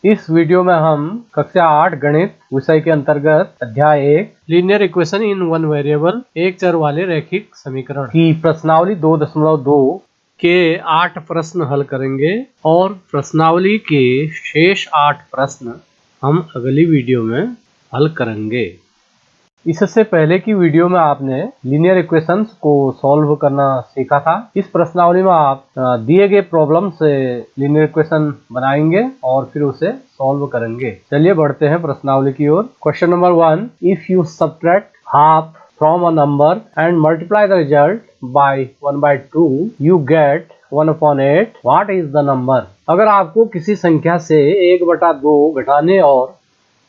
इस वीडियो में हम कक्षा 8 गणित विषय के अंतर्गत अध्याय 1 linear equation in one variable एक चर वाले रैखिक समीकरण की प्रश्नावली 2.2 के 8 प्रश्न हल करेंगे और प्रश्नावली के शेष 8 प्रश्न हम अगली वीडियो में हल करेंगे। इससे पहले की वीडियो में आपने लीनियर इक्वेशंस को सॉल्व करना सीखा था। इस प्रश्नावली में आप दिए गए प्रॉब्लम से लीनियर इक्वेशन बनाएंगे और फिर उसे सॉल्व करेंगे। चलिए बढ़ते हैं प्रश्नावली की ओर। Question number 1, if you subtract half from a number and multiply the result by 1/2 you get 1/8। What is the number? अगर आपको किसी संख्या से 1/2 घटाने और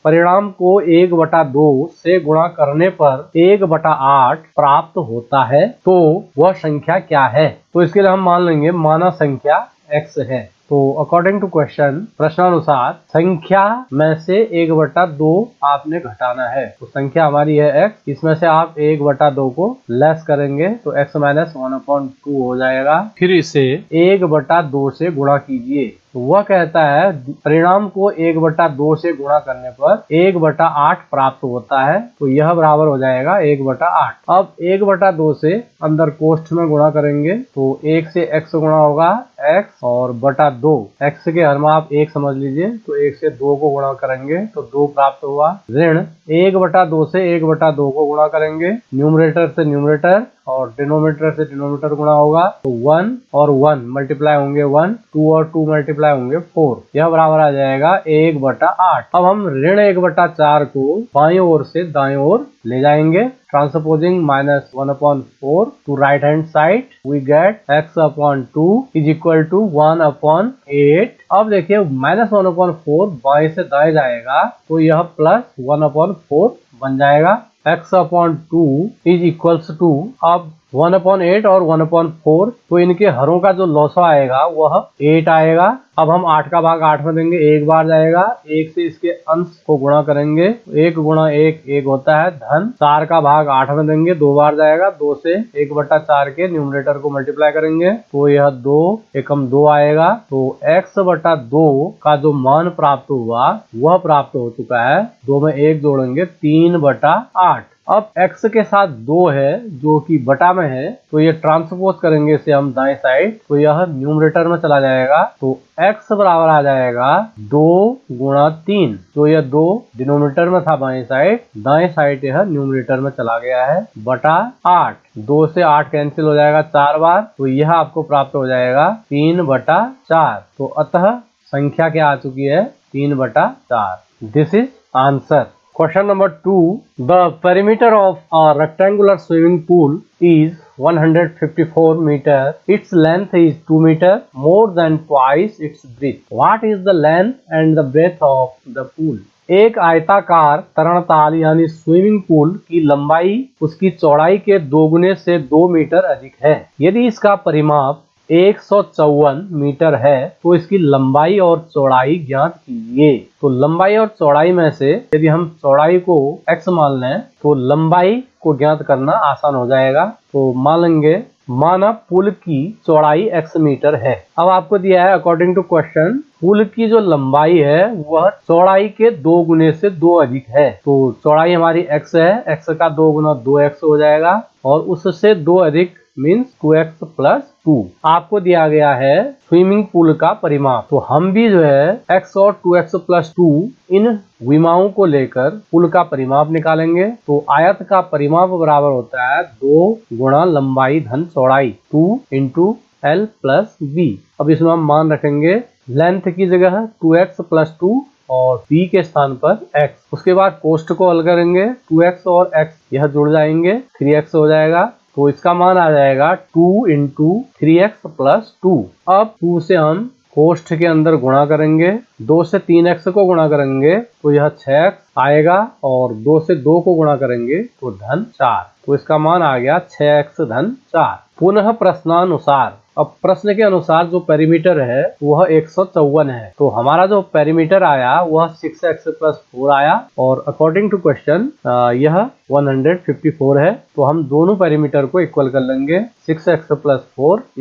परिणाम को 1/2 से गुणा करने पर 1/8 प्राप्त होता है तो वह संख्या क्या है? तो इसके लिए हम मान लेंगे माना संख्या x है। तो अकॉर्डिंग टू क्वेश्चन, प्रश्नानुसार संख्या में से 1/2 आपने घटाना है। तो संख्या हमारी है x, इसमें से आप 1/2 को लेस करेंगे तो x - 1/2 हो जाएगा। फिर इसे 1/2 से गुणा कीजिए। तो वह कहता है परिणाम को 1/2 से गुणा करने पर 1/8 प्राप्त होता है। तो यह बराबर हो जाएगा 1/8। अब 1/2 से अंदर कोष्ठ में गुणा करेंगे तो 1 से x गुणा होगा x और बटा 2। x के हर में आप 1 समझ लीजिए तो 1 से 2 को गुणा करेंगे तो 2 प्राप्त हुआ। ऋण 1/2 से 1/2 को गुणा करेंगे, न्यूमरेटर से न्यूमरेटर और डिनोमिनेटर से डिनोमिनेटर गुणा होगा तो 1 और 1 मल्टीप्लाई होंगे 1, 2 और 2 मल्टीप्लाई होंगे 4। यह बराबर आ जाएगा 1/8। अब हम ऋण 1/4 को बाईं ओर से दाईं ओर ले जाएंगे। Transposing -1/4 to right hand side we get x/2 is equal to 1/8। अब देखिए -1/4 बाएं से दाएं जाएगा तो यह +1/4 बन जाएगा। x/2 इज इक्वल्स टू, अब 1/8 और 1/4 तो इनके हरों का जो लॉसा आएगा वह 8 आएगा। अब हम 8 का भाग 8 में देंगे, एक बार जाएगा। 1 से इसके अंश को गुणा करेंगे, 1 × 1 1 होता है धन। 4 का भाग 8 में देंगे, 2 बार जाएगा। 2 से 1/4 के न्यूमरेटर को मल्टीप्लाई करेंगे तो यह 2 एकम 2 आएगा। तो x/2 का जो मान प्राप्त हुआ वह प्राप्त हो चुका है। 2 में 1 जोड़ेंगे 3/8। अब x के साथ 2 है जो कि बटा में है तो ये ट्रांसपोज करेंगे इसे हम दाएं साइड तो यह न्यूमरेटर में चला जाएगा। तो x बराबर आ जाएगा 2 × 3। तो यह 2 डिनोमिनेटर में था बाएं साइड, दाएं साइड यह न्यूमरेटर में चला गया है बटा 8। 2 से 8 कैंसिल हो जाएगा 4 बार तो यह आपको प्राप्त हो जाएगा 3/4। तो अतः संख्या क्या आ चुकी है 3/4। This is answer. Question number 2, the perimeter of a rectangular swimming pool is 154 meter. Its length is 2 meter, more than twice its breadth. What is the length and the breadth of the pool? एक आयताकार तरणताल यानी swimming pool की लंबाई उसकी चौड़ाई के 2 गुने से 2 मीटर अधिक है। यदि इसका परिमाप 154 मीटर है तो इसकी लंबाई और चौड़ाई ज्ञात कीजिए। तो लंबाई और चौड़ाई में से यदि हम चौड़ाई को x मान लें तो लंबाई को ज्ञात करना आसान हो जाएगा। तो मान लेंगे माना पुल की चौड़ाई x मीटर है। अब आपको दिया है अकॉर्डिंग टू क्वेश्चन पुल की जो लंबाई है वह चौड़ाई के 2 गुने से 2 अधिक है। तो चौड़ाई हमारी x है, x का 2 गुना 2x हो जाएगा और उससे 2 अधिक मीन्स 2x + 2। आपको दिया गया है स्विमिंग पूल का परिमाप। तो हम भी जो है x और 2x + 2 इन विमाओं को लेकर पुल का परिमाप निकालेंगे। तो आयत का परिमाप बराबर होता है 2 गुणा लंबाई धन चौड़ाई 2 × L + B। अब इसमें हम मान रखेंगे लेंथ की जगह 2x + 2 और b के स्थान पर x। उसके बाद कोष्ठ को हल करेंगे, 2x और x यह जुड़ जाएंगे, 3x हो जाएगा। तो इसका मान आ जाएगा 2 × 3x + 2। अब 2 से हम कोष्ठ के अंदर गुणा करेंगे, 2 से 3x को गुणा करेंगे तो यह 6x आएगा और 2 से 2 को गुणा करेंगे तो धन 4। तो इसका मान आ गया 6x धन 4। पुनः प्रश्नानुसार, अब प्रश्न के अनुसार जो पेरीमीटर है वह 154 है। तो हमारा जो पेरीमीटर आया वह 6x + 4 आया और अकॉर्डिंग टू क्वेश्चन यह 154 है। तो हम दोनों पेरीमीटर को इक्वल कर लेंगे। 6x + 4 =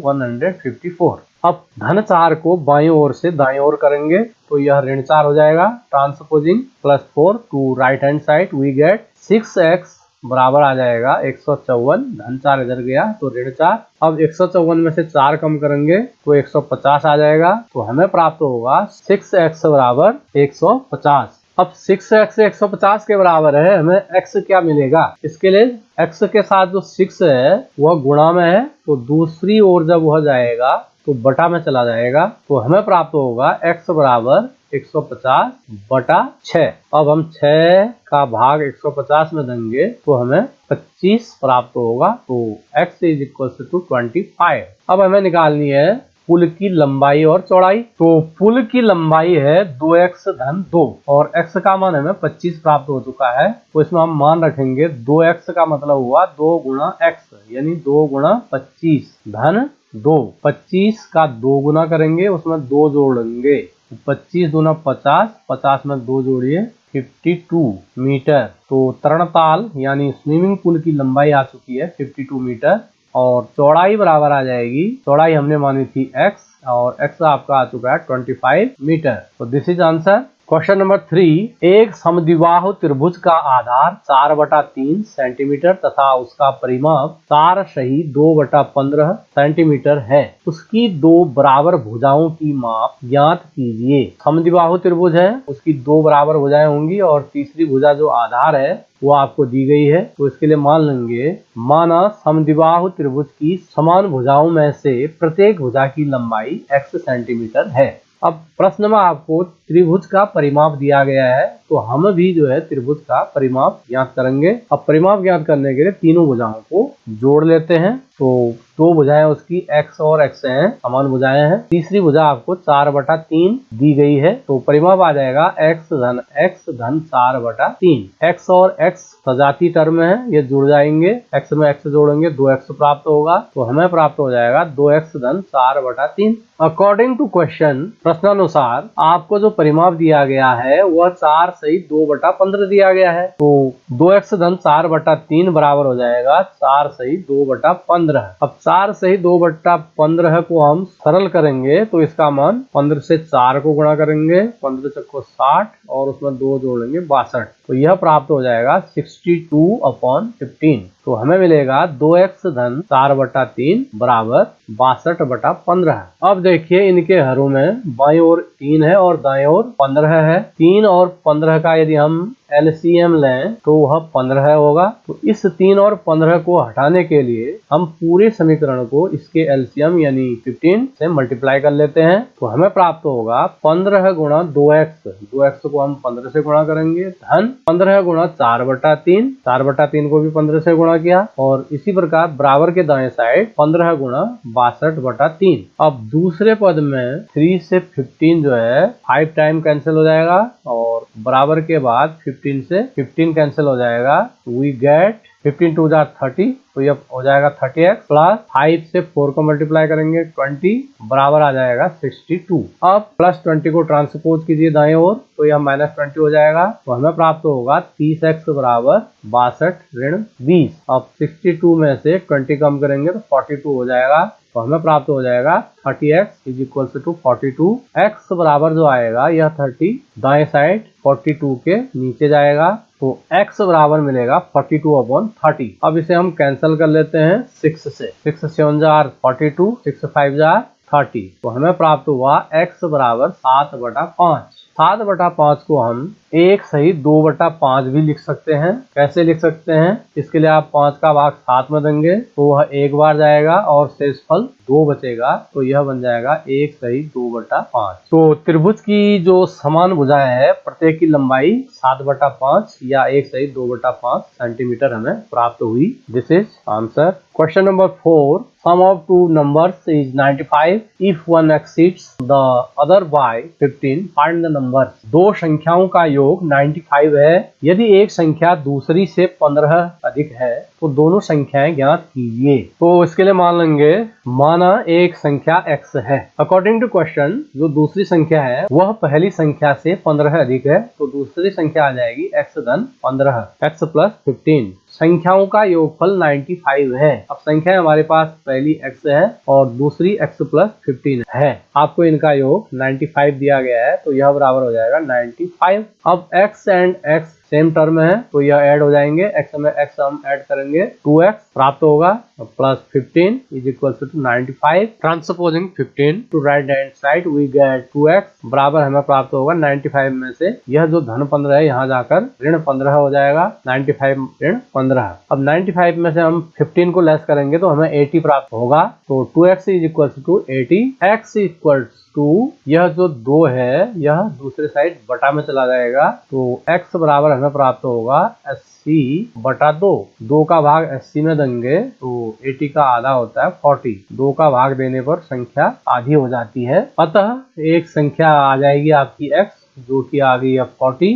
154। अब धन 4 को बाईं ओर से दाईं ओर करेंगे तो यह ऋण 4 हो जाएगा। Transposing +4 to right hand side we get 6x बराबर आ जाएगा 154। धन 4 इधर गया तो ऋण 4। अब 154 में से 4 कम करेंगे तो 150 आ जाएगा। तो हमें प्राप्त होगा 6x बराबर 150। अब 6x 150 के बराबर है, हमें x क्या मिलेगा? इसके लिए x के साथ जो 6 है वह गुणा में है, तो दूसरी ओर जब वह जाएगा तो बटा में चला जाएगा। तो हमें प्राप्त होगा x बराबर 150 बटा 6। अब हम 6 का भाग 150 में देंगे तो हमें 25 प्राप्त होगा। तो x = 25। अब हमें निकालनी है पुल की लंबाई और चौड़ाई। तो पुल की लंबाई है 2x धन 2 और x का मान हमें 25 प्राप्त हो चुका है। तो इसमें हम मान रखेंगे 2x का मतलब हुआ 2 गुणा x, यानी 2 गुणा 25 धन 2। 25 का 2 गुना करेंगे, उसमें 2 जोड़ेंगे, 25 दूना 50, 50 में 2 जोड़िए 52 मीटर। तो तरणताल यानी स्विमिंग पूल की लंबाई आ चुकी है 52 मीटर और चौड़ाई बराबर आ जाएगी, चौड़ाई हमने मानी थी x और x आपका आ चुका है 25 मीटर। तो this is answer. Question number 3, एक समद्विबाहु त्रिभुज का आधार 4/3 सेंटीमीटर तथा उसका परिमाप 4 सही 2/15 सेंटीमीटर है। उसकी दो बराबर भुजाओं की माप ज्ञात कीजिए। समद्विबाहु त्रिभुज है, उसकी दो बराबर भुजाएं होंगी और तीसरी भुजा जो आधार है वो आपको दी गई है। तो इसके लिए मान लेंगे, माना समद्विबाहु त्रिभुज की समान भुजाओं में से प्रत्येक भुजा की लंबाई x सेंटीमीटर है। अब प्रश्न में आपको त्रिभुज का परिमाप दिया गया है, तो हम भी जो है त्रिभुज का परिमाप ज्ञात करेंगे। अब परिमाप ज्ञात करने के लिए तीनों भुजाओं को जोड़ लेते हैं। तो दो भुजाएं उसकी x और x हैं, समान भुजाएं हैं। तीसरी भुजा आपको 4/3 दी गई है, तो परिमाप आ जाएगा x धन 4/3। x और x सजाती टर्म है, ये जुड़ जाएंगे, x में x जोड़ेंगे 2x प्राप्त होगा। तो हमें प्राप्त हो जाएगा 2x धन 4/3। अकॉर्डिंग टू क्वेश्चन, प्रश्नानुसार आपको जो परिमाप दिया गया है वह 4 सही 2/15 दिया गया है। तो 2x धन 4/3 बराबर हो जाएगा 4 सही 2/15। अब 4 सही 2/15 को हम सरल करेंगे तो इसका मान 15 से 4 को गुणा करेंगे, 15 चक्को 60 और उसमें 2 जोड़ेंगे 62। तो यह प्राप्त हो जाएगा 62/15। तो हमें मिलेगा 2x धन 4/3 बराबर 62/15। अब देखिए इनके हरों में बाईं ओर 3 है और दाईं ओर 15 है। 3 और 15 का यदि हम LCM लें तो वह 15 होगा। तो इस 3 और 15 को हटाने के लिए हम पूरे समीकरण को इसके LCM यानी 15 से मल्टीप्लाई कर लेते हैं। तो हमें प्राप्त होगा 15 गुणा 2x, 2x को हम 15 से गुणा करेंगे, धन 15 गुणा 4/3, 4/3 को भी 15 से गुणा किया और इसी प्रकार बराबर के दाएं साइड 15 गुणा 62/3। अब दूसरे पद में 3 से 15 जो है 5 टाइम कैंसिल हो जाएगा और बराबर के बाद 15 से 15 कैंसिल हो जाएगा। वी गेट 15 2 30, तो यह हो जाएगा 30x प्लस 5 से 4 को मल्टीप्लाई करेंगे 20 बराबर आ जाएगा 62। अब प्लस 20 को ट्रांसपोज कीजिए दाएं ओर तो यह -20 हो जाएगा। तो हमें प्राप्त होगा 30x बराबर 62 ऋण 20। अब 62 में से 20 कम करेंगे तो 42 हो जाएगा। तो हमें प्राप्त हो जाएगा 30x = 42। x बराबर जो आएगा यह 30 दाएं साइड 42 के नीचे जाएगा। तो x बराबर मिलेगा 42/30। अब इसे हम कैंसिल कर लेते हैं 6 से। 6 7 जार 42, 6 5 जार 30। तो हमें प्राप्त हुआ x बराबर 7/5। 7/5 को हम 1 सही 2/5 भी लिख सकते हैं। कैसे लिख सकते हैं? इसके लिए आप 5 का भाग 7 में देंगे तो वह एक बार जाएगा और शेषफल 2 बचेगा। तो यह बन जाएगा 1 सही 2/5। तो त्रिभुज की जो समान भुजाएं है प्रत्येक की लंबाई 7/5 या 1 सही 2/5 सेंटीमीटर हमें प्राप्त हुई। This is answer. Question number 4, sum of two numbers is 95. If one exceeds the other by 15, find the numbers. दो संख्याओं का योग 95 है। यदि एक संख्या दूसरी से 15 अधिक है तो दोनों संख्याएं ज्ञात कीजिए। तो इसके लिए मान लेंगे, माना एक संख्या x है। अकॉर्डिंग टू क्वेश्चन जो दूसरी संख्या है वह पहली संख्या से 15 अधिक है, तो दूसरी संख्या आ जाएगी x धन 15, x प्लस 15। संख्याओं का योगफल 95 है। अब संख्या हमारे पास पहली x है और दूसरी x प्लस 15 है। आपको इनका योग 95 दिया गया है तो यह बराबर हो जाएगा 95। अब x and x same term है तो यह ऐड हो जाएंगे। x में x हम ऐड करेंगे 2x प्राप्त होगा plus 15 is equal to 95। Transposing 15 to right hand side we get 2x बराबर हमें प्राप्त होगा 95 में से यह जो धन 15 है यहाँ जाकर ऋण 15 हो जाएगा। 95 ऋण 15। अब 95 में से हम 15 को लेस करेंगे तो हमें 80 प्राप्त होगा। तो 2x is equal to 80। x equal to यह जो 2 है यह दूसरे साइड बटा में चला जाएगा तो x बराबर हमें प्राप्त होगा 80 बटा 2। 2 का भाग 80 में देंगे तो 80 का आधा होता है 40। 2 का भाग देने पर संख्या आधी हो जाती है। अतः एक संख्या आ जाएगी आपकी x जो कि आ गई है 40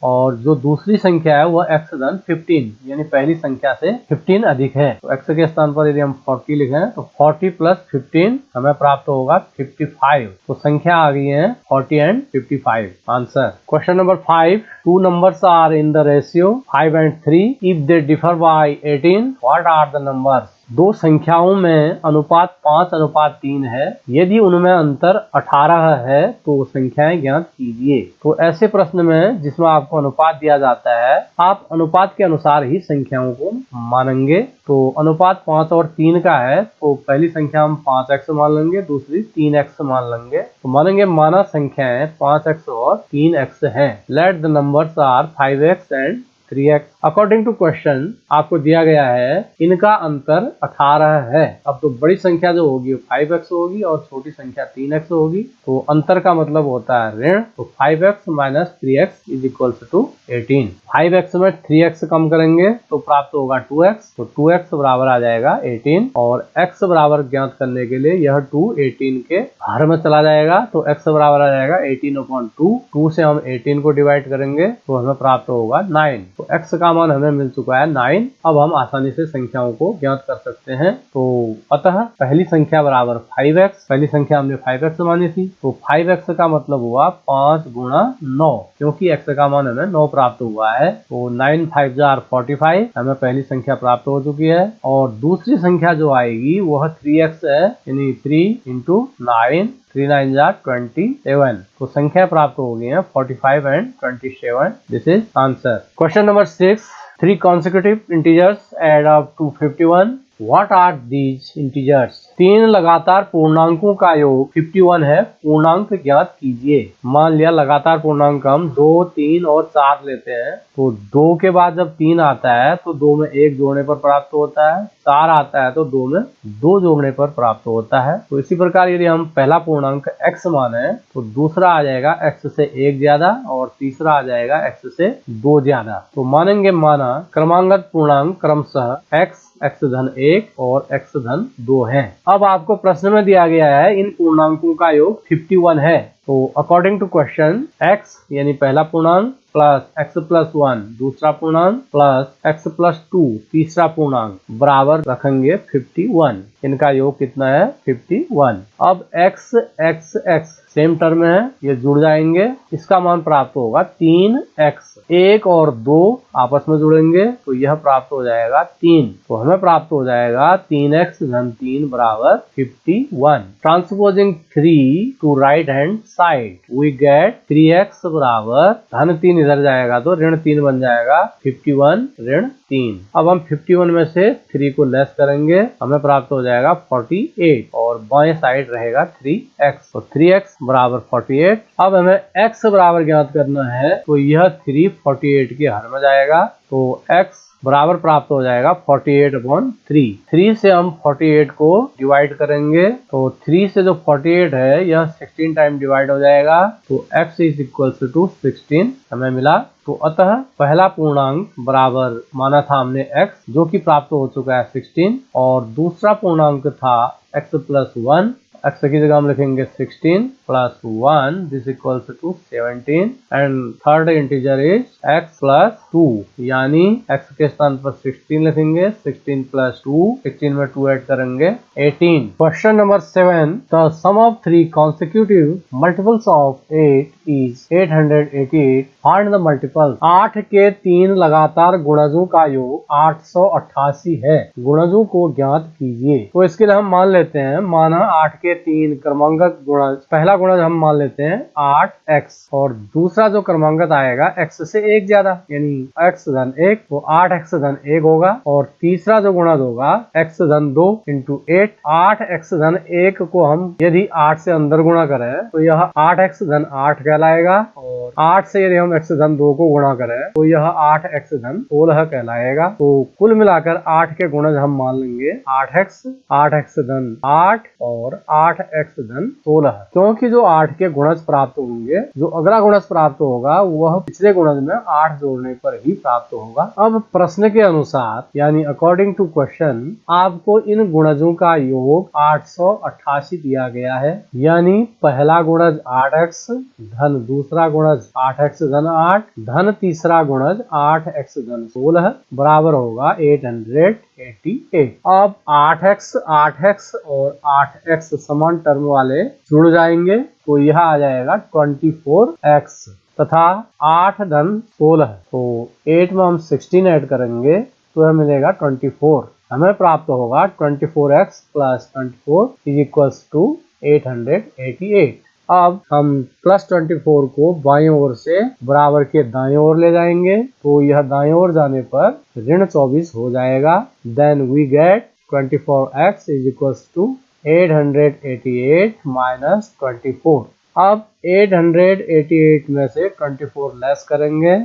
और जो दूसरी संख्या है वह x धन 15 यानी पहली संख्या से 15 अधिक है। तो x के स्थान पर यदि हम 40 लिखें तो 40 प्लस 15 हमें प्राप्त होगा 55। तो संख्या आ गई है 40 and 55। Answer question number 5। Two numbers are in the ratio 5 and 3 if they differ by 18 what are the numbers. दो संख्याओं में अनुपात 5:3 है। यदि उनमें अंतर 18 है तो संख्याएं ज्ञात कीजिए। तो ऐसे प्रश्न में जिसमें आपको अनुपात दिया जाता है आप अनुपात के अनुसार ही संख्याओं को मानेंगे। तो अनुपात 5 और 3 का है तो पहली संख्या हम 5x मान लेंगे, दूसरी 3x मान लेंगे। तो मानेंगे माना संख्याएं 5x और 3x हैं। Let the numbers are 5x and 3x। According to question आपको दिया गया है इनका अंतर 18 है। अब तो बड़ी संख्या जो होगी 5x होगी और छोटी संख्या 3x होगी। तो अंतर का मतलब होता है ऋण। तो 5x minus 3x is equal to 18। 5x में 3x कम करेंगे तो प्राप्त होगा 2x। तो 2x बराबर आ जाएगा 18 और x बराबर ज्ञात करने के लिए यह 2 18 के हर में चला जाएगा। तो x बराबर आ जाएगा 18/2। 2 से हम 18 को डिवाइड करेंगे तो हमें प्राप्त होगा 9। तो x का मान हमें मिल चुका है 9। अब हम आसानी से संख्याओं को ज्ञात कर सकते हैं। तो अतः पहली संख्या बराबर 5x। पहली संख्या हमने 5x मानी थी तो 5x का मतलब हुआ 5 गुणा 9 क्योंकि x का मान हमें 9 प्राप्त हुआ है। तो 9 5 जार 45 हमें पहली संख्या प्राप्त हो चुकी है। और दूसरी संख्या जो आएगी वह 3x है यानी 3 × 9 3 9 जार 27। तो संख्या प्राप्त हो गई है 45 and 27। This is answer. Question number 6। 3 consecutive integers add up to 51. What are these integers? 3 लगातार पूर्णांकों का योग 51 है। पूर्णांक ज्ञात कीजिए। मान लिया लगातार पूर्णांक हम 2 3 और 4 लेते हैं तो 2 के बाद जब 3 आता है तो 2 में 1 जोड़ने पर प्राप्त होता है। 4 आता है तो 2 में 2 जोड़ने पर प्राप्त होता है। तो इसी प्रकार यदि हम पहला पूर्णांक x माने तो दूसरा आ जाएगा x से 1 ज्यादा और तीसरा आ जाएगा x से 2 ज्यादा। तो मानेंगे माना क्रमांगत पूर्णांक क्रमशः x धन 1 और x धन 2 है। अब आपको प्रश्न में दिया गया है इन पूर्णांकों का योग 51 है। तो अकॉर्डिंग टू क्वेश्चन x यानी पहला पूर्णांक प्लस x प्लस 1 दूसरा पूर्णांक प्लस x प्लस 2 तीसरा पूर्णांक बराबर रखेंगे 51। इनका योग कितना है 51। अब x सेम टर्म है ये जुड़ जाएंगे। इसका मान प्राप्त होगा 3x। 1 और 2 आपस में जुड़ेंगे तो यह प्राप्त हो जाएगा 3। तो हमें प्राप्त हो जाएगा 3x धन 3 बराबर 51। Transposing 3 to right hand side we get 3x बराबर धन 3 इधर जाएगा तो ऋण 3 बन जाएगा 51 ऋण 3। अब हम 51 में से 3 को लेस करेंगे हमें प्राप्त हो जाएगा 48 और बाएं साइड रहेगा 3x। तो 3x बराबर 48। अब हमें x बराबर ज्ञात करना है तो यह 3 48 के हर में जाएगा तो x बराबर प्राप्त हो जाएगा 48/3। 3 से हम 48 को डिवाइड करेंगे तो 3 से जो 48 है यह 16 टाइम डिवाइड हो जाएगा तो x इज इक्वल टू 16 हमें मिला। तो अतः पहला पूर्णांक बराबर माना था हमने x जो कि प्राप्त हो चुका है 16 और दूसरा पूर्णांक था x प्लस 1 x की जगह हम लिखेंगे 16 plus 1 this equals to 17 and third integer is x plus 2 यानी x के स्थान पर 16 लिखेंगे 16 प्लस 2 16 में 2 ऐड करेंगे 18। Question number 7 the sum of 3 consecutive multiples of 8 is 888 find the multiple. 8 के 3 लगातार गुणजों का योग 888 है, गुणजों को ज्ञात कीजिए। तो इसके लिए हम मान लेते हैं, माना 8 के 3 क्रमांकक गुणज, पहला गुणज हम मान लेते हैं 8x और दूसरा जो क्रमांकक आएगा x से 1 ज्यादा यानी x धन 1 तो 8x धन 1 होगा और तीसरा जो गुणज होगा x धन 2 इंटू 8। 8x धन 1 को हम यदि 8 से अंदर गुणा करें तो यह 8x धन 8 कहलाएगा और 8 से यदि हम x धन 2 को गुणा करें तो यह 8x धन 16 कहलाएगा। तो कुल मिलाकर 8 के गुणज हम मान लेंगे 8x धन 8 और 8x धन 16, क्योंकि जो 8 के गुणज प्राप्त होंगे, जो अगला गुणज प्राप्त होगा वह पिछले गुणज में 8 जोड़ने पर ही प्राप्त होगा। अब प्रश्न के अनुसार यानी अकॉर्डिंग टू क्वेश्चन आपको इन गुणजों का योग 888 दिया गया है, यानी पहला गुणज 8x धन दूसरा गुणज 8x धन 8 धन तीसरा गुणज 8x धन 16 बराबर होगा 888। अब 8x और 8x समान टर्म वाले जुड़ जाएंगे तो यह आ जाएगा 24x तथा 8 धन 16 तो 8 में हम 16 ऐड करेंगे तो यह मिलेगा 24। हमें प्राप्त होगा 24x plus 24 is equals to 888। अब हम प्लस 24 को बाईं ओर से बराबर के दाएं ओर ले जाएंगे तो यह दाएं ओर जाने पर ऋण 24 हो जाएगा। Then we get 24x is equals to 888 minus 24। अब 888 में से 24 लेस करेंगे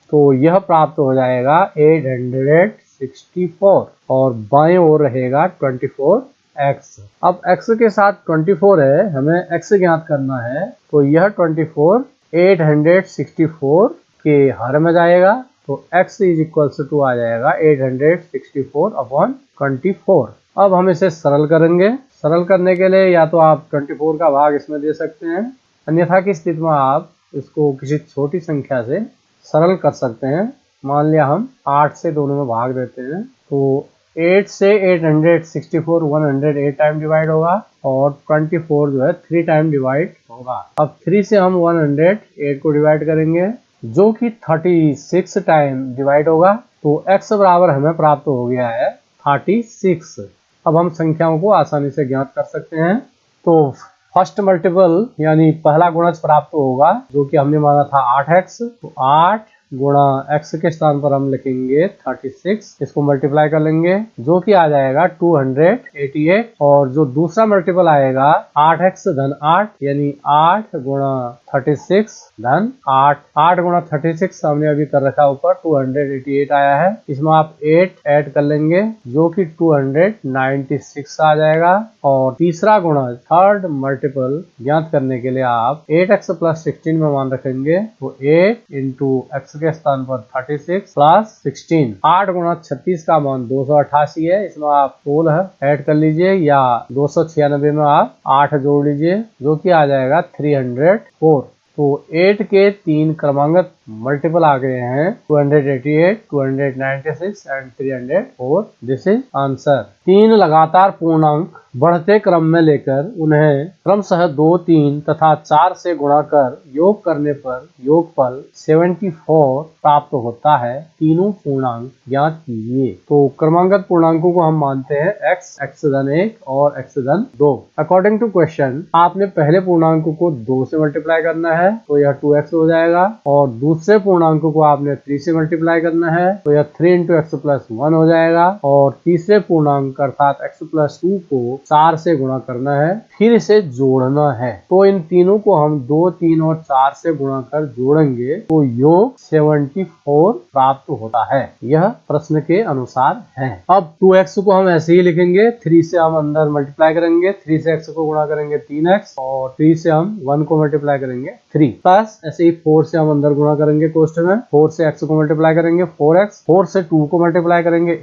तो यह प्राप्त हो जाएगा 864 और बाएं ओर रहेगा 24x। अब x के साथ 24 है, हमें x ज्ञात करना है तो यह 24 864 के हर में जाएगा तो x इज इक्वल्स टू आ जाएगा 864 अपॉन 24। अब हम इसे सरल करेंगे। सरल करने के लिए या तो आप 24 का भाग इसमें दे सकते हैं, अन्यथा की स्थिति में आप इसको किसी छोटी संख्या से सरल कर सकते हैं। मान लिया हम 8 से दोनों में भाग देते हैं तो 8 से 864 108 टाइम डिवाइड होगा और 24 जो है 3 टाइम डिवाइड होगा। अब 3 से हम 108 को डिवाइड करेंगे जो कि 36 टाइम डिवाइड होगा तो x बराबर हमें प्राप्त हो गया है 36। अब हम संख्याओं को आसानी से ज्ञात कर सकते हैं। तो फर्स्ट मल्टीपल यानी पहला गुणज प्राप्त होगा जो कि हमने माना था 8x, तो 8 गुणा x के स्थान पर हम लिखेंगे 36, इसको मल्टीप्लाई कर लेंगे जो कि आ जाएगा 288 और जो दूसरा मल्टीपल आएगा 8x धन 8 यानी 8 गुणा 36 धन 8 गुणा 36 हमने अभी कर रखा ऊपर 288 आया है, इसमें आप 8 ऐड कर लेंगे जो कि 296 आ जाएगा। और तीसरा गुणा थर्ड मल्टीपल ज्ञात करने के लिए आप 8x प्लस 16 में मान रखेंगे तो 8 इंटू x के स्थान पर 36 प्लस 16 8 गुणा 36 का मान 288 है, इसमें आप 16 ऐड कर लीजिए या 296 में आप 8 जोड़ लीजिए जो कि आ जाएगा 304। तो 8 के 3 क्रमांकक मल्टीपल आ गए हैं 288, 296 एंड 304। This is answer. 3 लगातार पूर्णांक बढ़ते क्रम में लेकर उन्हें क्रमशः 2, 3 तथा 4 से गुणा कर योग करने पर योगफल 74 प्राप्त होता है। तीनों पूर्णांक ज्ञात कीजिए। तो क्रमांकक पूर्णांकों को हम मानते हैं x धन 1 और x धन 2। अकॉर्डिंग टू क्वेश्चन आपने पहले पूर्णांक को 2 से मल्टीप्लाई करना है तो यह 2x हो जाएगा और दूसरे पूर्णांक को आपने 3 से मल्टीप्लाई करना है तो यह 3 इंटू एक्स प्लस 1 हो जाएगा और तीसरे पूर्णांक अर्थात x प्लस 2 को 4 से गुणा करना है, फिर इसे जोड़ना है। तो इन तीनों को हम 2, 3 और 4 से गुणा कर जोड़ेंगे तो योग 74 प्राप्त होता है। यह प्रश्न के अनुसार है। अब 2x को हम ऐसे ही लिखेंगे, 3 से हम अंदर मल्टीप्लाई करेंगे, 3 से x को गुणा करेंगे 3x और 3 से हम 1 को मल्टीप्लाई करेंगे 3 प्लस ऐसे ही 4 से हम अंदर गुणा करेंगे क्वेश्चन में, 4 से x को मल्टीप्लाई करेंगे 4x, 4 से 2 को मल्टीप्लाई करेंगे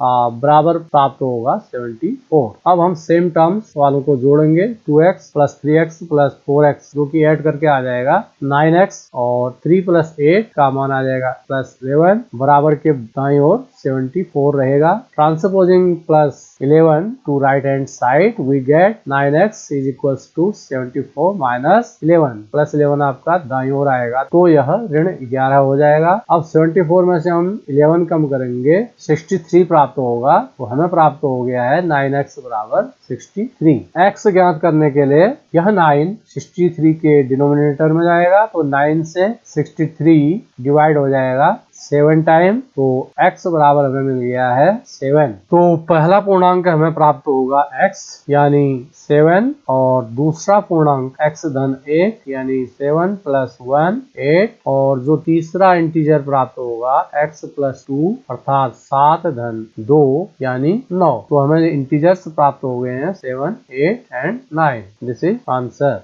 8 बराबर प्राप्त होगा 74। अब हम सेम टर्म्स वालों को जोड़ेंगे 2x plus 3x plus 4x जो कि ऐड करके आ जाएगा 9x और 3 प्लस 8 का मान आ जाएगा प्लस 11 बराबर के दाईं ओर 74 रहेगा। Transposing plus 11 to right hand side we get 9x is equals to 74 minus 11 plus 11 आपका दाईं ओर आएगा तो यह ऋण 11 हो जाएगा। अब 74 में से हम 11 कम करेंगे 63 प्राप्त होगा तो हमें प्राप्त हो गया है 9x बराबर 63। x ज्ञात करने के लिए यह 9 63 के डिनोमिनेटर में जाएगा तो 9 से 63 डिवाइड हो जाएगा 7 टाइम तो x बराबर हमें मिल गया है 7। तो पहला पूर्णांक हमें प्राप्त होगा x यानी 7 और दूसरा पूर्णांक x धन 1 यानी 7 प्लस 1 8 और जो तीसरा इंटीजर प्राप्त होगा x प्लस 2 अर्थात 7 धन 2 यानी 9। तो हमें इंटीजर्स प्राप्त हो गए हैं 7 8 एंड 9। This is answer.